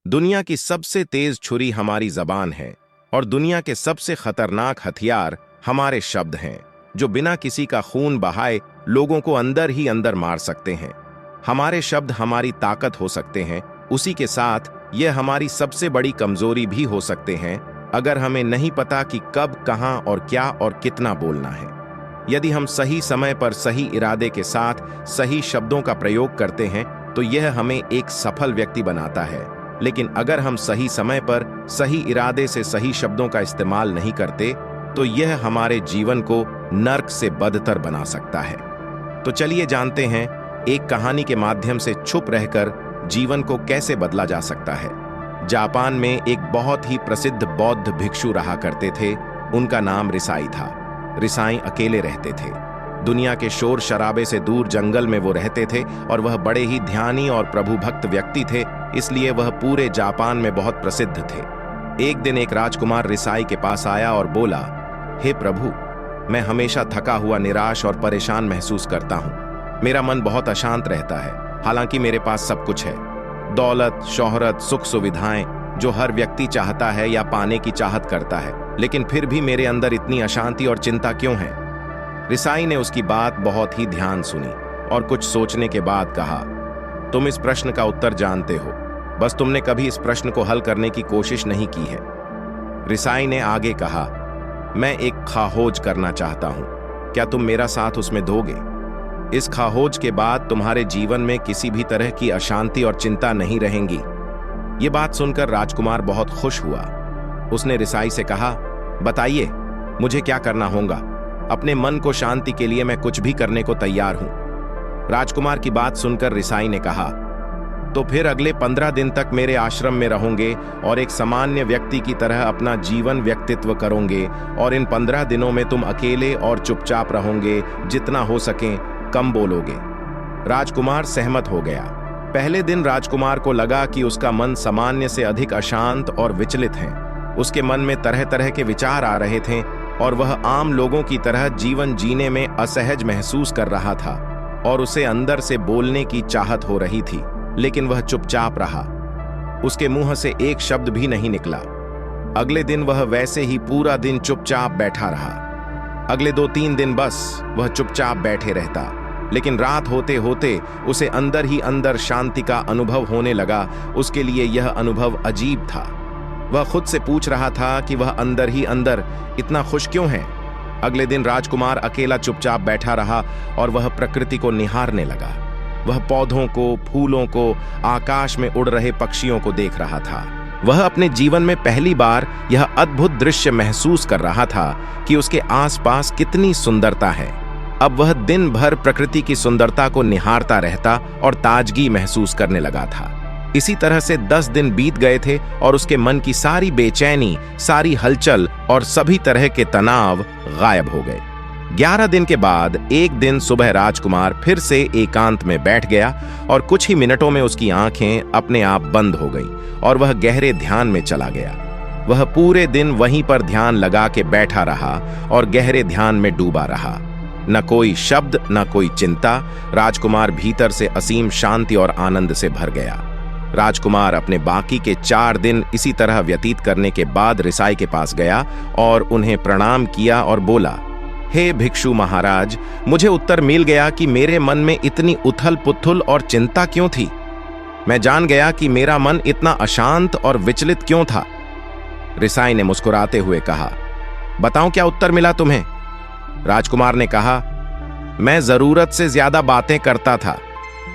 दुनिया की सबसे तेज छुरी हमारी जबान है और दुनिया के सबसे खतरनाक हथियार हमारे शब्द हैं, जो बिना किसी का खून बहाए लोगों को अंदर ही अंदर मार सकते हैं। हमारे शब्द हमारी ताकत हो सकते हैं, उसी के साथ ये हमारी सबसे बड़ी कमजोरी भी हो सकते हैं, अगर हमें नहीं पता कि कब, कहां और क्या और कितना बोलना है। यदि हम सही समय पर सही इरादे के साथ सही शब्दों का प्रयोग करते हैं तो यह हमें एक सफल व्यक्ति बनाता है, लेकिन अगर हम सही समय पर सही इरादे से सही शब्दों का इस्तेमाल नहीं करते तो यह हमारे जीवन को नर्क से बदतर बना सकता है। तो चलिए जानते हैं एक कहानी के माध्यम से छुप रहकर जीवन को कैसे बदला जा सकता है। जापान में एक बहुत ही प्रसिद्ध बौद्ध भिक्षु रहा करते थे। उनका नाम रिसाई था। रिसाई अकेले रहते थे। दुनिया के शोर शराबे से दूर जंगल में वो रहते थे और वह बड़े ही ध्यानी और प्रभु भक्त व्यक्ति थे, इसलिए वह पूरे जापान में बहुत प्रसिद्ध थे। एक दिन एक राजकुमार रिसाई के पास आया और बोला, हे प्रभु, मैं हमेशा थका हुआ, निराश और परेशान महसूस करता हूँ। मेरा मन बहुत अशांत रहता है। हालांकि मेरे पास सब कुछ है, दौलत, शोहरत, सुख सुविधाएं जो हर व्यक्ति चाहता है या पाने की चाहत करता है, लेकिन फिर भी मेरे अंदर इतनी अशांति और चिंता क्यों है? रिसाई ने उसकी बात बहुत ही ध्यान सुनी और कुछ सोचने के बाद कहा, तुम इस प्रश्न का उत्तर जानते हो, बस तुमने कभी इस प्रश्न को हल करने की कोशिश नहीं की है। रिसाई ने आगे कहा, मैं एक खाहोज करना चाहता हूं, क्या तुम मेरा साथ उसमें दोगे? इस खाहोज के बाद तुम्हारे जीवन में किसी भी तरह की अशांति और चिंता नहीं रहेंगी। ये बात सुनकर राजकुमार बहुत खुश हुआ। उसने रिसाई से कहा, बताइए मुझे क्या करना होगा? अपने मन को शांति के लिए मैं कुछ भी करने को तैयार हूं। राजकुमार की बात सुनकर रिसाई ने कहा, तो फिर अगले 15 दिन तक मेरे आश्रम में रहोगे और एक सामान्य व्यक्ति की तरह अपना जीवन व्यक्तित्व करोगे, और इन 15 दिनों में तुम अकेले और चुपचाप रहोगे, जितना हो सके कम बोलोगे। राजकुमार सहमत हो गया। पहले दिन राजकुमार को लगा कि उसका मन सामान्य से अधिक अशांत और विचलित है। उसके मन में तरह तरह के विचार आ रहे थे और वह आम लोगों की तरह जीवन जीने में असहज महसूस कर रहा था, और उसे अंदर से बोलने की चाहत हो रही थी, लेकिन वह चुपचाप रहा। उसके मुंह से एक शब्द भी नहीं निकला। अगले दिन वह वैसे ही पूरा दिन चुपचाप बैठा रहा। अगले 2-3 दिन बस वह चुपचाप बैठे रहता, लेकिन रात होते होते उसे अंदर ही अंदर शांति का अनुभव होने लगा। उसके लिए यह अनुभव अजीब था। वह खुद से पूछ रहा था कि वह अंदर ही अंदर इतना खुश क्यों है। अगले दिन राजकुमार अकेला चुपचाप बैठा रहा और वह प्रकृति को निहारने लगा। वह पौधों को, फूलों को, आकाश में उड़ रहे पक्षियों को देख रहा था। वह अपने जीवन में पहली बार यह अद्भुत दृश्य महसूस कर रहा था कि उसके आसपास कितनी सुंदरता है। अब वह दिन भर प्रकृति की सुंदरता को निहारता रहता और ताजगी महसूस करने लगा था। इसी तरह से 10 दिन बीत गए थे और उसके मन की सारी बेचैनी, सारी हलचल और सभी तरह के तनाव गायब हो गए। 11 दिन के बाद एक दिन सुबह राजकुमार फिर से एकांत में बैठ गया और कुछ ही मिनटों में उसकी आंखें अपने आप बंद हो गईं और वह गहरे ध्यान में चला गया। वह पूरे दिन वहीं पर ध्यान लगा के बैठा रहा और गहरे ध्यान में डूबा रहा। न कोई शब्द, न कोई चिंता। राजकुमार भीतर से असीम शांति और आनंद से भर गया। राजकुमार अपने बाकी के 4 दिन इसी तरह व्यतीत करने के बाद रिसाई के पास गया और उन्हें प्रणाम किया और बोला, हे भिक्षु महाराज, मुझे उत्तर मिल गया कि मेरे मन में इतनी उथल पुथल और चिंता क्यों थी। मैं जान गया कि मेरा मन इतना अशांत और विचलित क्यों था। रिसाई ने मुस्कुराते हुए कहा, बताओ क्या उत्तर मिला तुम्हें? राजकुमार ने कहा, मैं जरूरत से ज्यादा बातें करता था।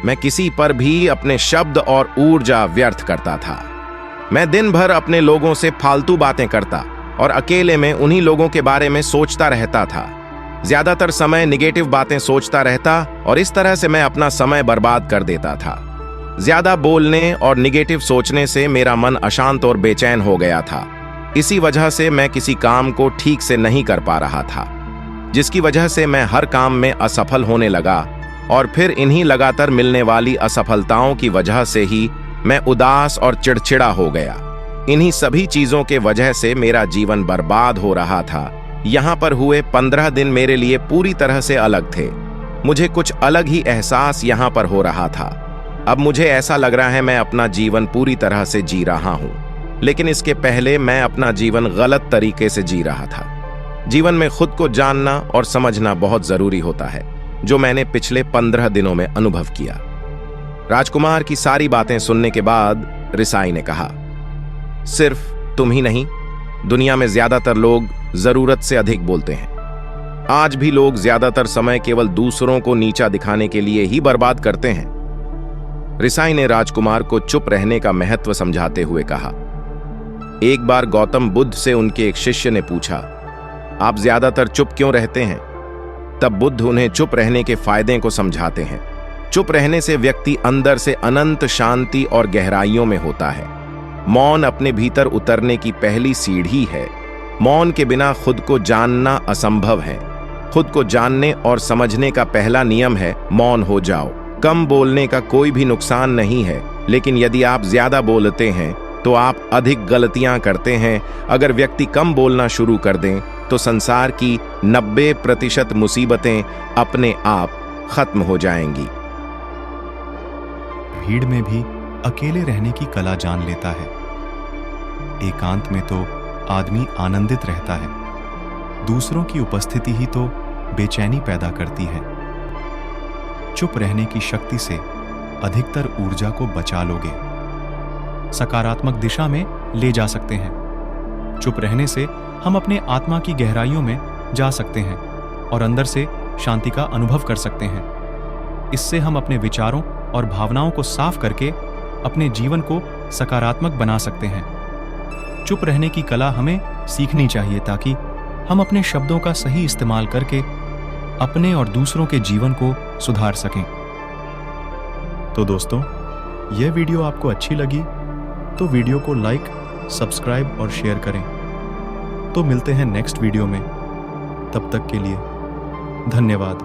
मैं किसी पर भी अपने शब्द और ऊर्जा व्यर्थ करता था। मैं दिन भर अपने लोगों से फालतू बातें करता और अकेले में उन्हीं लोगों के बारे में सोचता रहता था। ज्यादातर समय निगेटिव बातें सोचता रहता और इस तरह से मैं अपना समय बर्बाद कर देता था। ज्यादा बोलने और निगेटिव सोचने से मेरा मन अशांत और बेचैन हो गया था। इसी वजह से मैं किसी काम को ठीक से नहीं कर पा रहा था, जिसकी वजह से मैं हर काम में असफल होने लगा, और फिर इन्हीं लगातार मिलने वाली असफलताओं की वजह से ही मैं उदास और चिड़चिड़ा हो गया। इन्हीं सभी चीजों के वजह से मेरा जीवन बर्बाद हो रहा था। यहाँ पर हुए 15 दिन मेरे लिए पूरी तरह से अलग थे। मुझे कुछ अलग ही एहसास यहाँ पर हो रहा था। अब मुझे ऐसा लग रहा है मैं अपना जीवन पूरी तरह से जी रहा हूं, लेकिन इसके पहले मैं अपना जीवन गलत तरीके से जी रहा था। जीवन में खुद को जानना और समझना बहुत जरूरी होता है, जो मैंने पिछले 15 दिनों में अनुभव किया। राजकुमार की सारी बातें सुनने के बाद रिसाई ने कहा, सिर्फ तुम ही नहीं, दुनिया में ज्यादातर लोग जरूरत से अधिक बोलते हैं। आज भी लोग ज्यादातर समय केवल दूसरों को नीचा दिखाने के लिए ही बर्बाद करते हैं। रिसाई ने राजकुमार को चुप रहने का महत्व समझाते हुए कहा, एक बार गौतम बुद्ध से उनके एक शिष्य ने पूछा, आप ज्यादातर चुप क्यों रहते हैं? तब बुद्ध उन्हें चुप रहने के फायदे को समझाते हैं। चुप रहने से व्यक्ति अंदर से अनंत शांति और गहराइयों में होता है। मौन अपने भीतर उतरने की पहली सीढ़ी है। मौन के बिना खुद को जानना असंभव है। खुद को जानने और समझने का पहला नियम है मौन हो जाओ। कम बोलने का कोई भी नुकसान नहीं है, लेकिन यदि आप ज्यादा बोलते हैं तो आप अधिक गलतियां करते हैं। अगर व्यक्ति कम बोलना शुरू कर दें तो संसार की 90% मुसीबतें अपने आप खत्म हो जाएंगी। भीड़ में भी अकेले रहने की कला जान लेता है। एकांत में तो आदमी आनंदित रहता है। दूसरों की उपस्थिति ही तो बेचैनी पैदा करती है। चुप रहने की शक्ति से अधिकतर ऊर्जा को बचा लोगे, सकारात्मक दिशा में ले जा सकते हैं। चुप रहने से हम अपने आत्मा की गहराइयों में जा सकते हैं और अंदर से शांति का अनुभव कर सकते हैं। इससे हम अपने विचारों और भावनाओं को साफ करके अपने जीवन को सकारात्मक बना सकते हैं। चुप रहने की कला हमें सीखनी चाहिए ताकि हम अपने शब्दों का सही इस्तेमाल करके अपने और दूसरों के जीवन को सुधार सकें। तो दोस्तों, यह वीडियो आपको अच्छी लगी तो वीडियो को लाइक, सब्सक्राइब और शेयर करें। तो मिलते हैं नेक्स्ट वीडियो में। तब तक के लिए धन्यवाद।